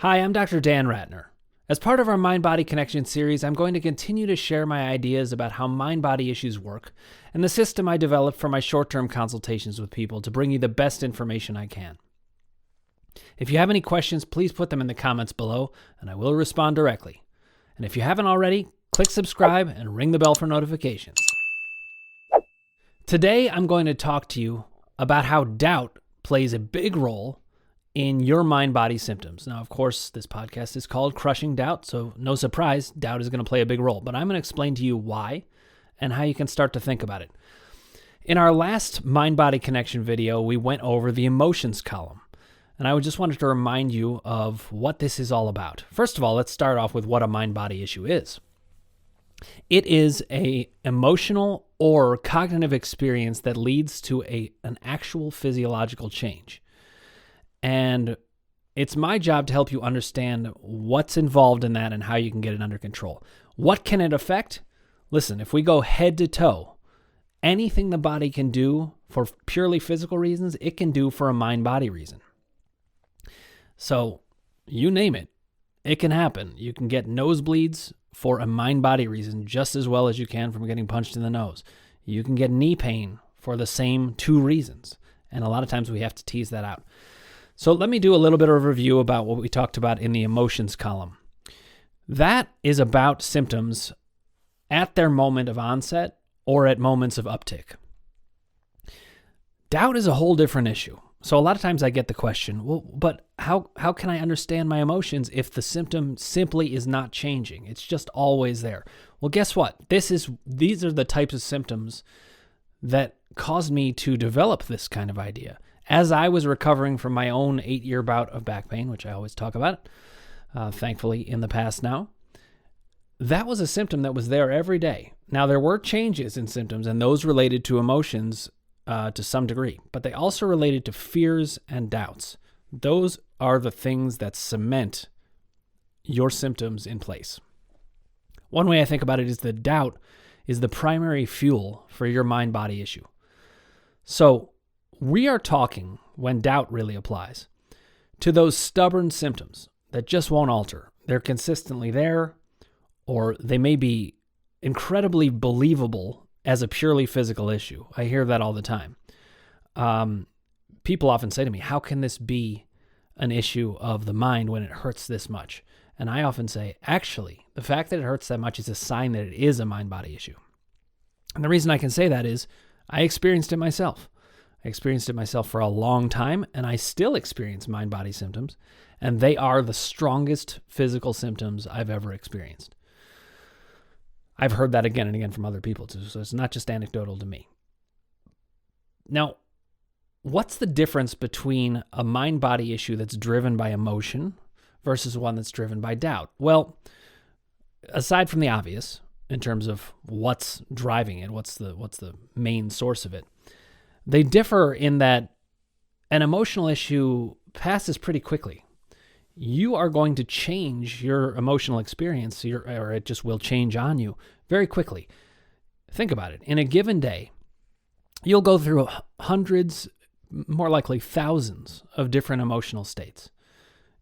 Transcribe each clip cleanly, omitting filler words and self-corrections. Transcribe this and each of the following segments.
Hi, I'm Dr. Dan Ratner. As part of our Mind-Body Connection series, I'm going to continue to share my ideas about how mind-body issues work and the system I developed for my short-term consultations with people to bring you the best information I can. If you have any questions, please put them in the comments below, and I will respond directly. And if you haven't already, click subscribe and ring the bell for notifications. Today, I'm going to talk to you about how doubt plays a big role in your mind-body symptoms. Now, of course, this podcast is called Crushing Doubt, so no surprise, doubt is going to play a big role. But I'm going to explain to you why and how you can start to think about it. In our last Mind-Body Connection video, we went over the emotions column. And I just wanted to remind you of what this is all about. First of all, let's start off with what a mind-body issue is. It is an emotional or cognitive experience that leads to an actual physiological change. And it's my job to help you understand what's involved in that and how you can get it under control. What can it affect? Listen, if we go head to toe, anything the body can do for purely physical reasons, it can do for a mind-body reason. So you name it, it can happen. You can get nosebleeds for a mind-body reason just as well as you can from getting punched in the nose. You can get knee pain for the same two reasons. And a lot of times we have to tease that out. So let me do a little bit of a review about what we talked about in the emotions column. That is about symptoms at their moment of onset or at moments of uptick. Doubt is a whole different issue. So a lot of times I get the question, well, but how can I understand my emotions if the symptom simply is not changing? It's just always there. Well, guess what? These are the types of symptoms that caused me to develop this kind of idea. As I was recovering from my own 8-year bout of back pain, which I always talk about, thankfully in the past now, that was a symptom that was there every day. Now, there were changes in symptoms, and those related to emotions to some degree, but they also related to fears and doubts. Those are the things that cement your symptoms in place. One way I think about it is that doubt is the primary fuel for your mind-body issue. So we are talking, when doubt really applies, to those stubborn symptoms that just won't alter. They're consistently there, or they may be incredibly believable as a purely physical issue. I hear that all the time. People often say to me, how can this be an issue of the mind when it hurts this much? And I often say, actually, the fact that it hurts that much is a sign that it is a mind-body issue. And the reason I can say that is I experienced it myself. I experienced it myself for a long time, and I still experience mind-body symptoms, and they are the strongest physical symptoms I've ever experienced. I've heard that again and again from other people too, so it's not just anecdotal to me. Now, what's the difference between a mind-body issue that's driven by emotion versus one that's driven by doubt? Well, aside from the obvious, in terms of what's driving it, what's the main source of it, they differ in that an emotional issue passes pretty quickly. You are going to change your emotional experience, or it just will change on you very quickly. Think about it. In a given day, you'll go through hundreds, more likely thousands of different emotional states.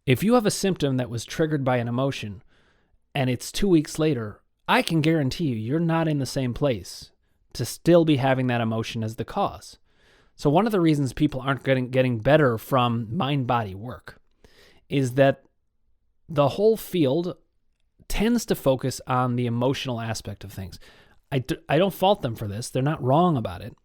If you have a symptom that was triggered by an emotion and it's 2 weeks later, I can guarantee you're not in the same place to still be having that emotion as the cause. So one of the reasons people aren't getting better from mind-body work is that the whole field tends to focus on the emotional aspect of things. I don't fault them for this. They're not wrong about it.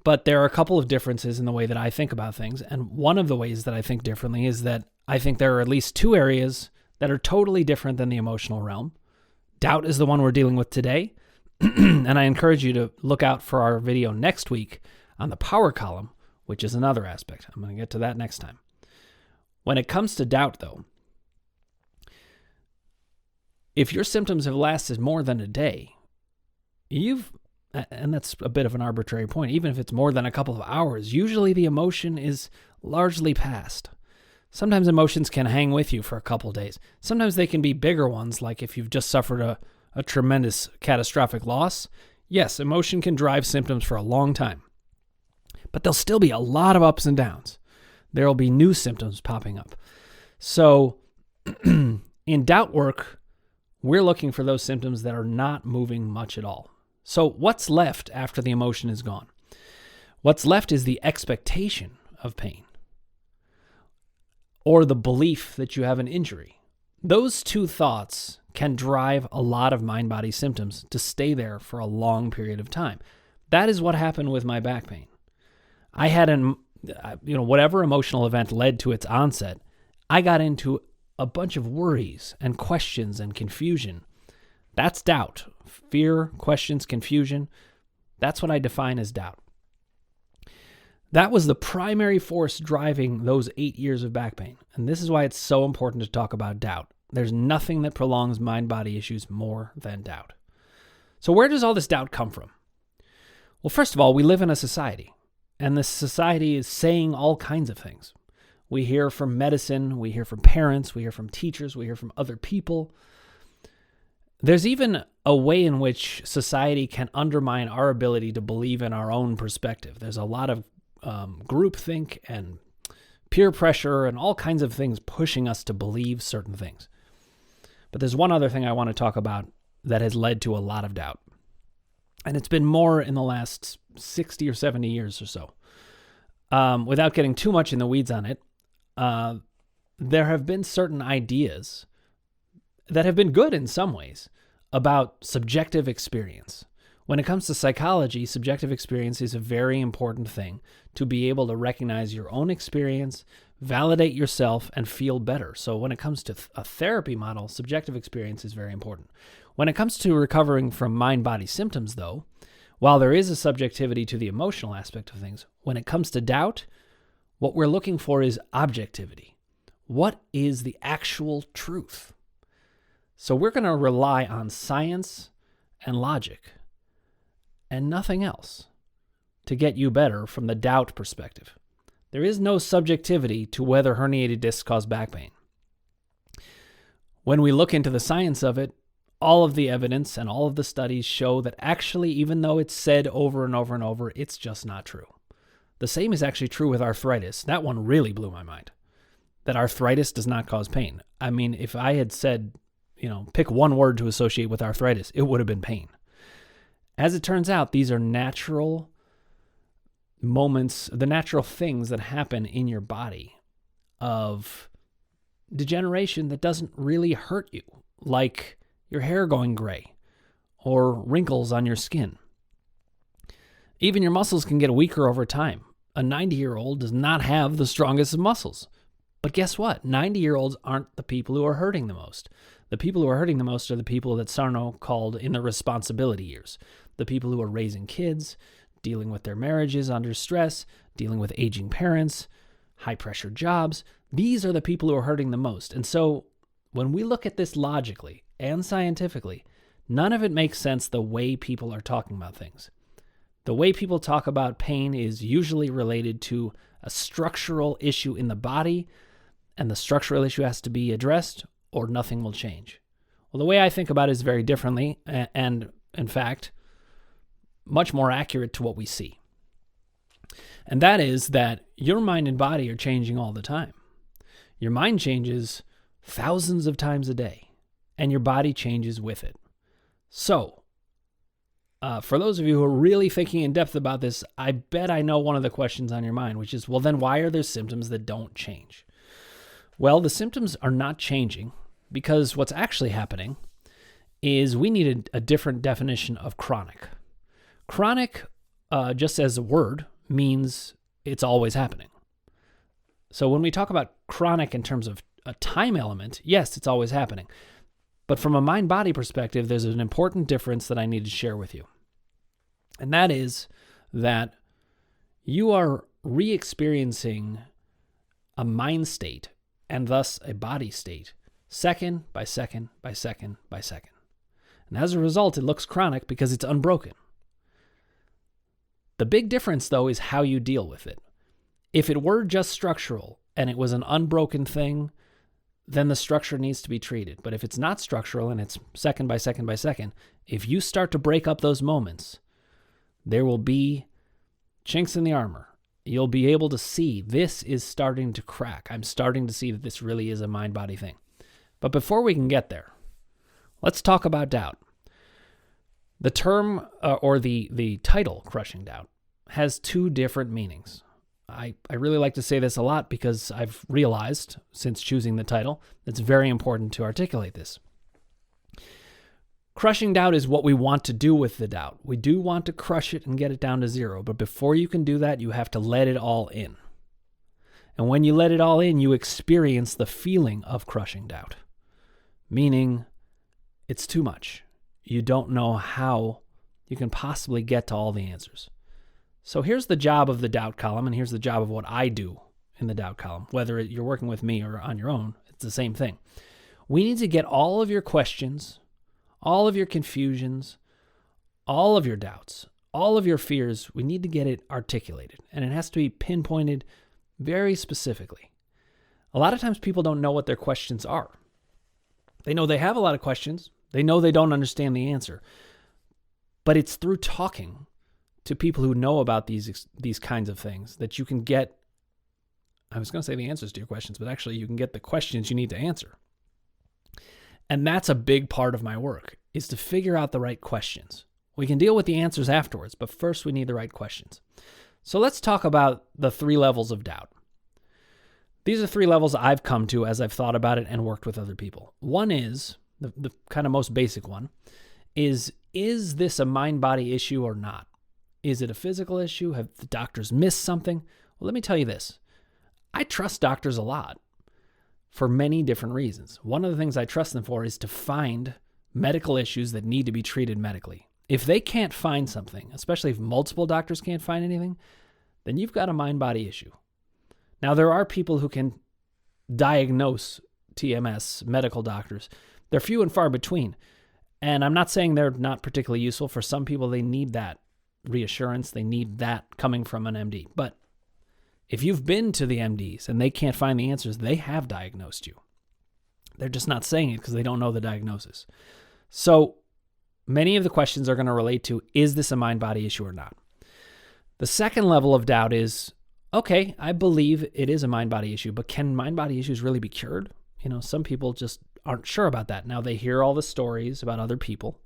But there are a couple of differences in the way that I think about things. And one of the ways that I think differently is that I think there are at least two areas that are totally different than the emotional realm. Doubt is the one we're dealing with today. And I encourage you to look out for our video next week on the power column, which is another aspect. I'm going to get to that next time. When it comes to doubt, though, if your symptoms have lasted more than a day, and that's a bit of an arbitrary point, even if it's more than a couple of hours, usually the emotion is largely past. Sometimes emotions can hang with you for a couple of days. Sometimes they can be bigger ones, like if you've just suffered a tremendous catastrophic loss. Yes, emotion can drive symptoms for a long time. But there'll still be a lot of ups and downs. There will be new symptoms popping up. So in doubt work, we're looking for those symptoms that are not moving much at all. So what's left after the emotion is gone? What's left is the expectation of pain or the belief that you have an injury. Those two thoughts can drive a lot of mind-body symptoms to stay there for a long period of time. That is what happened with my back pain. I had whatever emotional event led to its onset, I got into a bunch of worries and questions and confusion. That's doubt. Fear, questions, confusion. That's what I define as doubt. That was the primary force driving those 8 years of back pain. And this is why it's so important to talk about doubt. There's nothing that prolongs mind-body issues more than doubt. So where does all this doubt come from? Well, first of all, we live in a society, and this society is saying all kinds of things. We hear from medicine, we hear from parents, we hear from teachers, we hear from other people. There's even a way in which society can undermine our ability to believe in our own perspective. There's a lot of groupthink and peer pressure and all kinds of things pushing us to believe certain things. But there's one other thing I want to talk about that has led to a lot of doubt. And it's been more in the last 60 or 70 years or so. Without getting too much in the weeds on it, there have been certain ideas that have been good in some ways about subjective experience. When it comes to psychology, subjective experience is a very important thing to be able to recognize your own experience, validate yourself, and feel better. So when it comes to a therapy model, subjective experience is very important. When it comes to recovering from mind-body symptoms, though, while there is a subjectivity to the emotional aspect of things, when it comes to doubt, what we're looking for is objectivity. What is the actual truth? So we're going to rely on science and logic and nothing else to get you better from the doubt perspective. There is no subjectivity to whether herniated discs cause back pain. When we look into the science of it, all of the evidence and all of the studies show that actually, even though it's said over and over and over, it's just not true. The same is actually true with arthritis. That one really blew my mind, that arthritis does not cause pain. I mean, if I had said, pick one word to associate with arthritis, it would have been pain. As it turns out, these are natural moments, the natural things that happen in your body of degeneration that doesn't really hurt you, like your hair going gray or wrinkles on your skin. Even your muscles can get weaker over time. A 90-year-old does not have the strongest of muscles. But guess what? 90-year-olds aren't the people who are hurting the most. The people who are hurting the most are the people that Sarno called in the responsibility years. The people who are raising kids, dealing with their marriages under stress, dealing with aging parents, high-pressure jobs. These are the people who are hurting the most. And so when we look at this logically and scientifically, none of it makes sense the way people are talking about things. The way people talk about pain is usually related to a structural issue in the body, and the structural issue has to be addressed or nothing will change. Well, the way I think about it is very differently and, in fact, much more accurate to what we see. And that is that your mind and body are changing all the time. Your mind changes thousands of times a day, and your body changes with it. So, for those of you who are really thinking in depth about this, I bet I know one of the questions on your mind, which is, well, then why are there symptoms that don't change? Well, the symptoms are not changing because what's actually happening is we need a different definition of chronic. Chronic, just as a word, means it's always happening. So when we talk about chronic in terms of a time element, yes, it's always happening. But from a mind-body perspective, there's an important difference that I need to share with you. And that is that you are re-experiencing a mind state and thus a body state, second by second by second by second. And as a result, it looks chronic because it's unbroken. The big difference, though, is how you deal with it. If it were just structural and it was an unbroken thing, then the structure needs to be treated. But if it's not structural and it's second by second by second, if you start to break up those moments, there will be chinks in the armor you'll be able to see this is starting to crack. I'm starting to see that this really is a mind-body thing. But before we can get there, let's talk about doubt. The term or the title, Crushing Doubt, has two different meanings. I really like to say this a lot because I've realized since choosing the title, it's very important to articulate this. Crushing doubt is what we want to do with the doubt. We do want to crush it and get it down to zero, but before you can do that, you have to let it all in. And when you let it all in, you experience the feeling of crushing doubt, meaning it's too much. You don't know how you can possibly get to all the answers. So here's the job of the doubt column, and here's the job of what I do in the doubt column. Whether you're working with me or on your own, it's the same thing. We need to get all of your questions, all of your confusions, all of your doubts, all of your fears, we need to get it articulated. And it has to be pinpointed very specifically. A lot of times people don't know what their questions are. They know they have a lot of questions. They know they don't understand the answer. But it's through talking to people who know about these kinds of things that you can get, I was going to say the answers to your questions, but actually you can get the questions you need to answer. And that's a big part of my work, is to figure out the right questions. We can deal with the answers afterwards, but first we need the right questions. So let's talk about the 3 levels of doubt. These are 3 levels I've come to as I've thought about it and worked with other people. One is, the kind of most basic one, is this a mind-body issue or not? Is it a physical issue? Have the doctors missed something? Well, let me tell you this. I trust doctors a lot for many different reasons. One of the things I trust them for is to find medical issues that need to be treated medically. If they can't find something, especially if multiple doctors can't find anything, then you've got a mind-body issue. Now, there are people who can diagnose TMS, medical doctors. They're few and far between. And I'm not saying they're not particularly useful. For some people, they need that reassurance. They need that coming from an MD. But if you've been to the MDs and they can't find the answers, they have diagnosed you. They're just not saying it because they don't know the diagnosis. So many of the questions are going to relate to, is this a mind-body issue or not? The second level of doubt is, okay, I believe it is a mind-body issue, but can mind-body issues really be cured? Some people just aren't sure about that. Now they hear all the stories about other people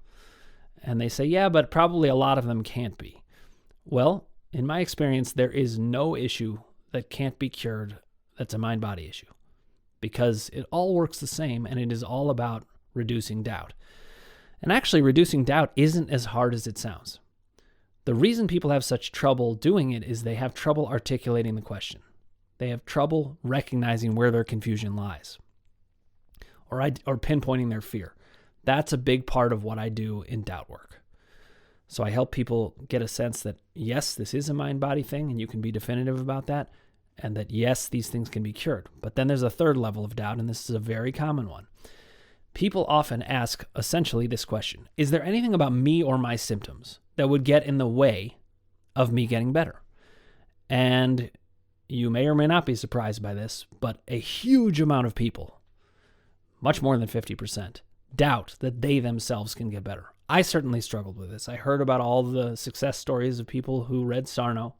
and they say, yeah, but probably a lot of them can't be. Well, in my experience, there is no issue that can't be cured that's a mind-body issue, because it all works the same and it is all about reducing doubt. And actually, reducing doubt isn't as hard as it sounds. The reason people have such trouble doing it is they have trouble articulating the question. They have trouble recognizing where their confusion lies or pinpointing their fear. That's a big part of what I do in doubt work. So I help people get a sense that, yes, this is a mind-body thing, and you can be definitive about that, and that, yes, these things can be cured. But then there's a third level of doubt, and this is a very common one. People often ask essentially this question: is there anything about me or my symptoms that would get in the way of me getting better? And you may or may not be surprised by this, but a huge amount of people, much more than 50%, doubt that they themselves can get better. I certainly struggled with this. I heard about all the success stories of people who read Sarno,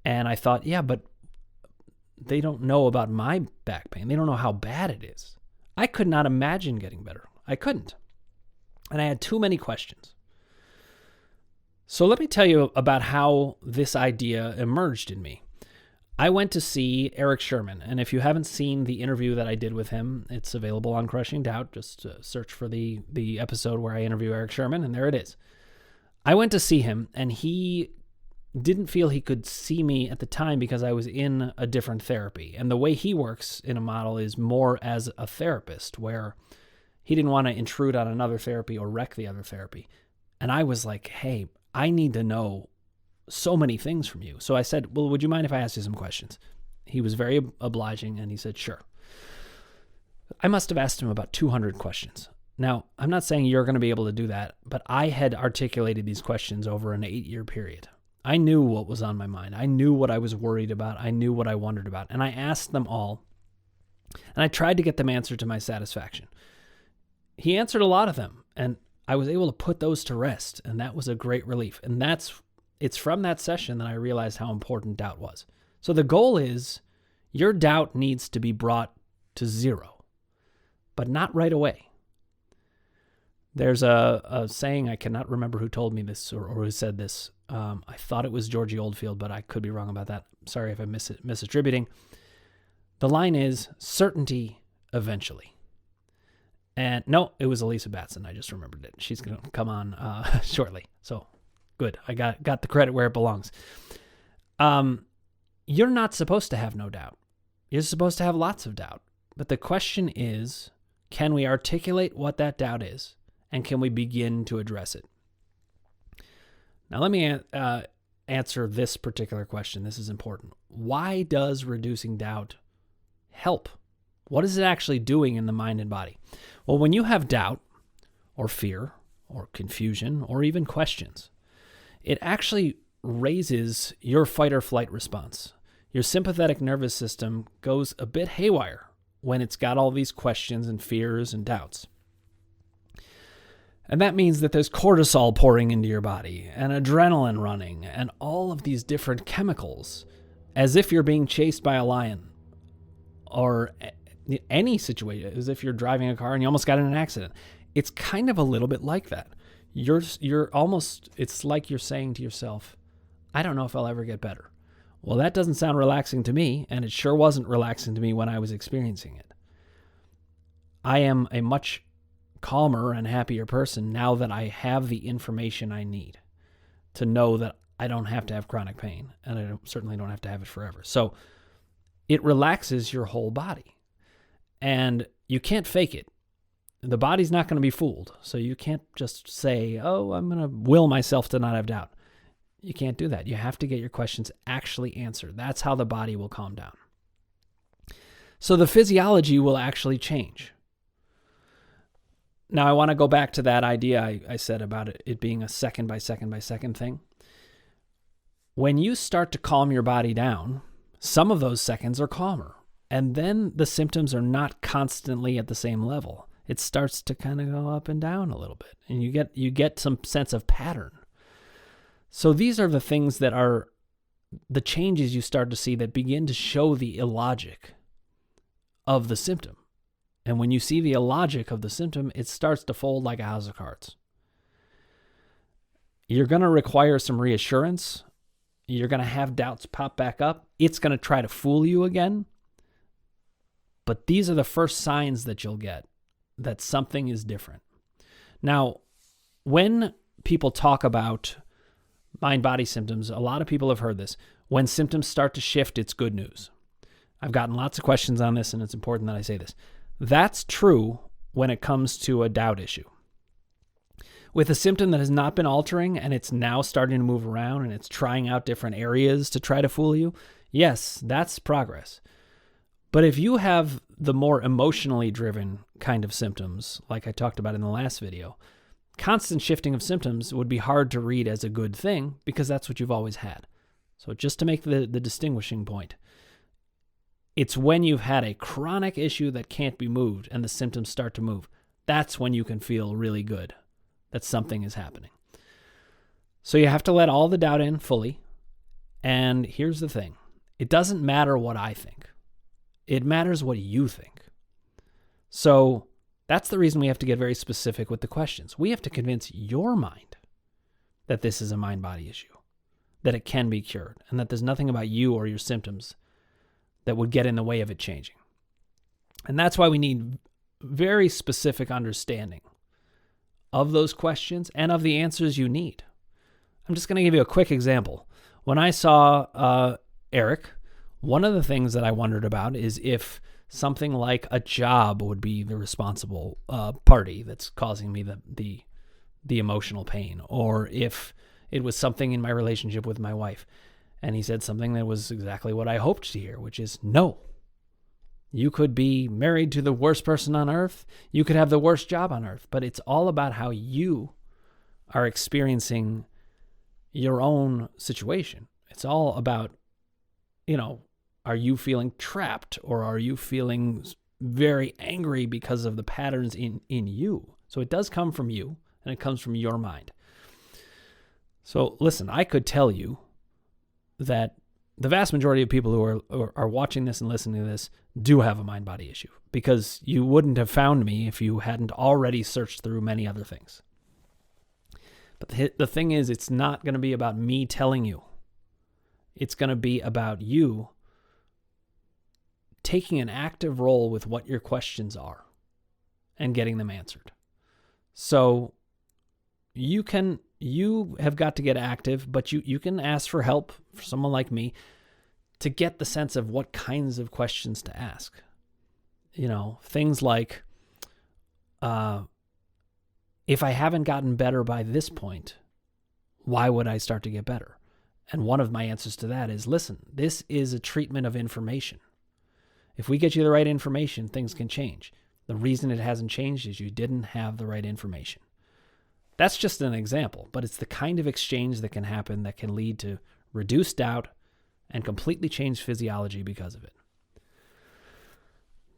and I thought, yeah, but they don't know about my back pain. They don't know how bad it is. I could not imagine getting better. I couldn't. And I had too many questions. So let me tell you about how this idea emerged in me. I went to see Eric Sherman, and if you haven't seen the interview that I did with him, it's available on Crushing Doubt. Just search for the episode where I interview Eric Sherman, and there it is. I went to see him, and he didn't feel he could see me at the time because I was in a different therapy. And the way he works in a model is more as a therapist, where he didn't want to intrude on another therapy or wreck the other therapy. And I was like, hey, I need to know so many things from you. So I said, well, would you mind if I asked you some questions? He was very obliging, and he said, sure. I must have asked him about 200 questions. Now, I'm not saying you're going to be able to do that, but I had articulated these questions over an 8-year period. I knew what was on my mind. I knew what I was worried about. I knew what I wondered about. And I asked them all, and I tried to get them answered to my satisfaction. He answered a lot of them, and I was able to put those to rest, and that was a great relief. And that's it's from that session that I realized how important doubt was. So the goal is your doubt needs to be brought to zero, but not right away. There's a saying, I cannot remember who told me this or who said this. I thought it was Georgie Oldfield, but I could be wrong about that. Sorry if I'm misattributing. The line is certainty eventually. And no, it was Elisa Batson. I just remembered it. She's going to come on shortly. So good. I got the credit where it belongs. You're not supposed to have no doubt. You're supposed to have lots of doubt. But the question is, can we articulate what that doubt is? And can we begin to address it? Now, let me answer this particular question. This is important. Why does reducing doubt help? What is it actually doing in the mind and body? Well, when you have doubt or fear or confusion or even questions, it actually raises your fight or flight response. Your sympathetic nervous system goes a bit haywire when it's got all these questions and fears and doubts. And that means that there's cortisol pouring into your body and adrenaline running and all of these different chemicals as if you're being chased by a lion or any situation, as if you're driving a car and you almost got in an accident. It's kind of a little bit like that. You're almost, it's like you're saying to yourself, I don't know if I'll ever get better. Well, that doesn't sound relaxing to me, and it sure wasn't relaxing to me when I was experiencing it. I am a much calmer and happier person now that I have the information I need to know that I don't have to have chronic pain, and I certainly don't have to have it forever. So it relaxes your whole body, and you can't fake it. The body's not going to be fooled, so you can't just say, oh, I'm going to will myself to not have doubt. You can't do that. You have to get your questions actually answered. That's how the body will calm down. So the physiology will actually change. Now, I want to go back to that idea I said about it being a second by second by second thing. When you start to calm your body down, some of those seconds are calmer, and then the symptoms are not constantly at the same level. It starts to kind of go up and down a little bit, and you get some sense of pattern. So these are the things that are the changes you start to see that begin to show the illogic of the symptom. And when you see the illogic of the symptom, it starts to fold like a house of cards. You're going to require some reassurance. You're going to have doubts pop back up. It's going to try to fool you again. But these are the first signs that you'll get that something is different. Now, when people talk about mind-body symptoms, a lot of people have heard this. When symptoms start to shift, it's good news. I've gotten lots of questions on this, and it's important that I say this. That's true when it comes to a doubt issue. With a symptom that has not been altering and it's now starting to move around and it's trying out different areas to try to fool you, yes, that's progress. But if you have the more emotionally driven kind of symptoms, like I talked about in the last video, constant shifting of symptoms would be hard to read as a good thing because that's what you've always had. So just to make the distinguishing point, it's when you've had a chronic issue that can't be moved and the symptoms start to move. That's when you can feel really good that something is happening. So you have to let all the doubt in fully. And here's the thing. It doesn't matter what I think. It matters what you think. So that's the reason we have to get very specific with the questions. We have to convince your mind that this is a mind-body issue, that it can be cured, and that there's nothing about you or your symptoms that would get in the way of it changing. And that's why we need very specific understanding of those questions and of the answers you need. I'm just going to give you a quick example. When I saw Eric, one of the things that I wondered about is if something like a job would be the responsible party that's causing me the emotional pain, or if it was something in my relationship with my wife. And he said something that was exactly what I hoped to hear, which is no. You could be married to the worst person on earth. You could have the worst job on earth. But it's all about how you are experiencing your own situation. It's all about, are you feeling trapped, or are you feeling very angry because of the patterns in you? So it does come from you, and it comes from your mind. So listen, I could tell you that the vast majority of people who are watching this and listening to this do have a mind-body issue, because you wouldn't have found me if you hadn't already searched through many other things. But the thing is, it's not going to be about me telling you. It's going to be about you taking an active role with what your questions are and getting them answered. So you have got to get active, but you can ask for help for someone like me to get the sense of what kinds of questions to ask. Things like, if I haven't gotten better by this point, why would I start to get better? And one of my answers to that is, listen, this is a treatment of information. If we get you the right information, things can change. The reason it hasn't changed is you didn't have the right information. That's just an example, but it's the kind of exchange that can happen that can lead to reduced doubt and completely changed physiology because of it.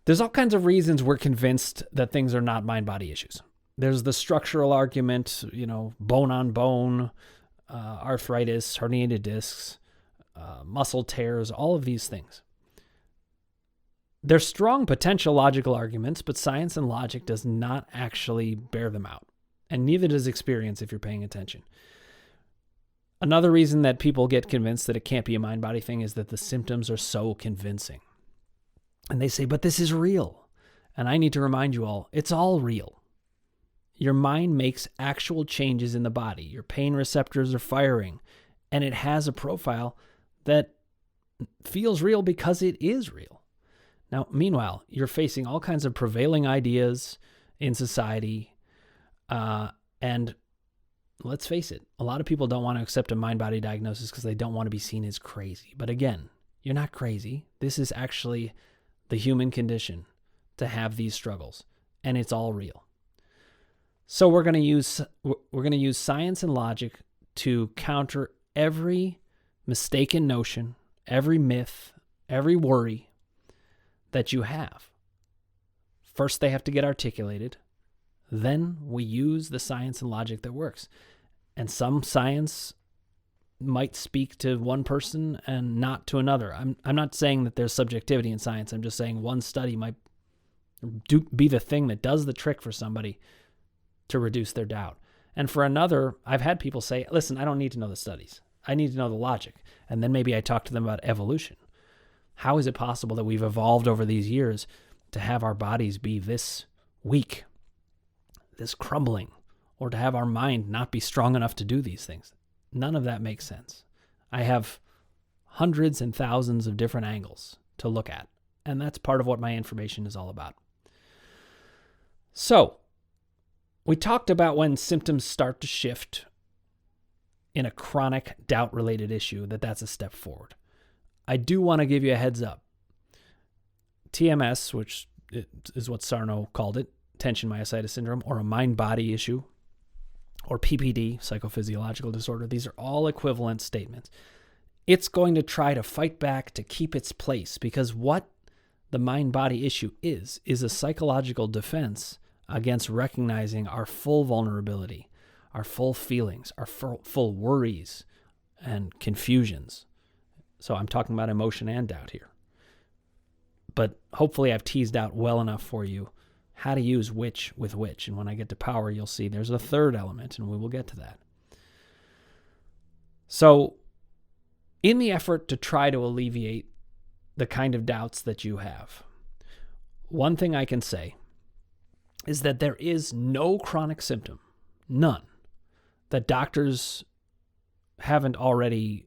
There's all kinds of reasons we're convinced that things are not mind-body issues. There's the structural argument, bone on bone, arthritis, herniated discs, muscle tears, all of these things. They're strong potential logical arguments, but science and logic does not actually bear them out. And neither does experience if you're paying attention. Another reason that people get convinced that it can't be a mind-body thing is that the symptoms are so convincing. And they say, but this is real. And I need to remind you all, it's all real. Your mind makes actual changes in the body. Your pain receptors are firing. And it has a profile that feels real because it is real. Now, meanwhile, you're facing all kinds of prevailing ideas in society. And let's face it, a lot of people don't want to accept a mind-body diagnosis because they don't want to be seen as crazy. But again, you're not crazy. This is actually the human condition to have these struggles, and it's all real. So we're going to use science and logic to counter every mistaken notion, every myth, every worry that you have. First, they have to get articulated. Then we use the science and logic that works. And some science might speak to one person and not to another. I'm not saying that there's subjectivity in science. I'm just saying one study might be the thing that does the trick for somebody to reduce their doubt. And for another, I've had people say, listen, I don't need to know the studies. I need to know the logic. And then maybe I talk to them about evolution. How is it possible that we've evolved over these years to have our bodies be this weak, this crumbling, or to have our mind not be strong enough to do these things? None of that makes sense. I have hundreds and thousands of different angles to look at, and that's part of what my information is all about. So, we talked about when symptoms start to shift in a chronic doubt-related issue, that's a step forward. I do want to give you a heads up. TMS, which is what Sarno called it, tension myositis syndrome, or a mind-body issue, or PPD, psychophysiological disorder, these are all equivalent statements. It's going to try to fight back to keep its place, because what the mind-body issue is a psychological defense against recognizing our full vulnerability, our full feelings, our full worries and confusions. So I'm talking about emotion and doubt here. But hopefully I've teased out well enough for you how to use which with which. And when I get to power, you'll see there's a third element, and we will get to that. So in the effort to try to alleviate the kind of doubts that you have, one thing I can say is that there is no chronic symptom, none, that doctors haven't already,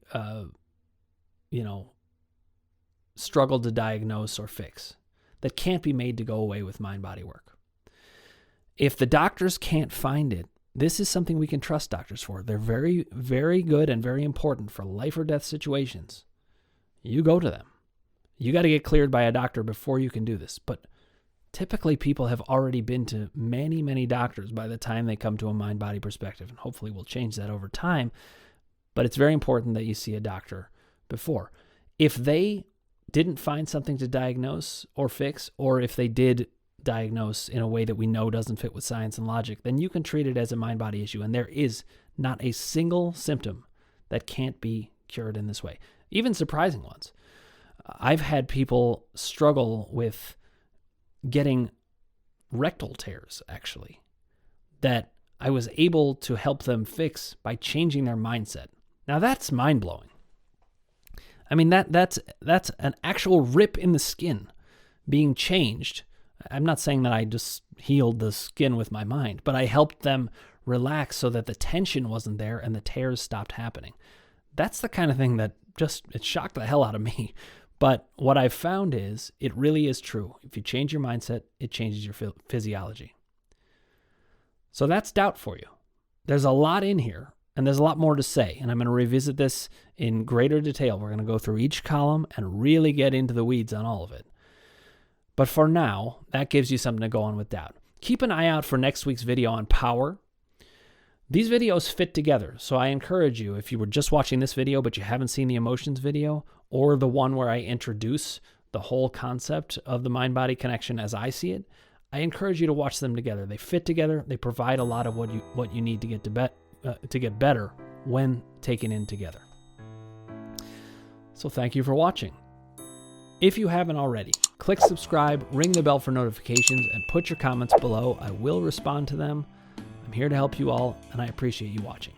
struggled to diagnose or fix, that can't be made to go away with mind-body work. If the doctors can't find it, this is something we can trust doctors for. They're very, very good and very important for life or death situations. You go to them. You got to get cleared by a doctor before you can do this. But typically people have already been to many, many doctors by the time they come to a mind-body perspective, and hopefully we'll change that over time. But it's very important that you see a doctor before. If they didn't find something to diagnose or fix, or if they did diagnose in a way that we know doesn't fit with science and logic, then you can treat it as a mind-body issue, and there is Not a single symptom that can't be cured in this way, even surprising ones. I've had people struggle with getting rectal tears, actually, that I was able to help them fix by changing their mindset. Now that's mind-blowing. I mean, that's an actual rip in the skin being changed. I'm not saying that I just healed the skin with my mind, but I helped them relax so that the tension wasn't there and the tears stopped happening. That's the kind of thing that it shocked the hell out of me. But what I've found is it really is true. If you change your mindset, it changes your physiology. So that's doubt for you. There's a lot in here, and there's a lot more to say, and I'm going to revisit this in greater detail. We're going to go through each column and really get into the weeds on all of it. But for now, that gives you something to go on with doubt. Keep an eye out for next week's video on power. These videos fit together, so I encourage you, if you were just watching this video but you haven't seen the emotions video, or the one where I introduce the whole concept of the mind-body connection as I see it, I encourage you to watch them together. They fit together. They provide a lot of what you need to get better when taken in together. So thank you for watching. If you haven't already, click subscribe, ring the bell for notifications, and put your comments below. I will respond to them. I'm here to help you all, and I appreciate you watching.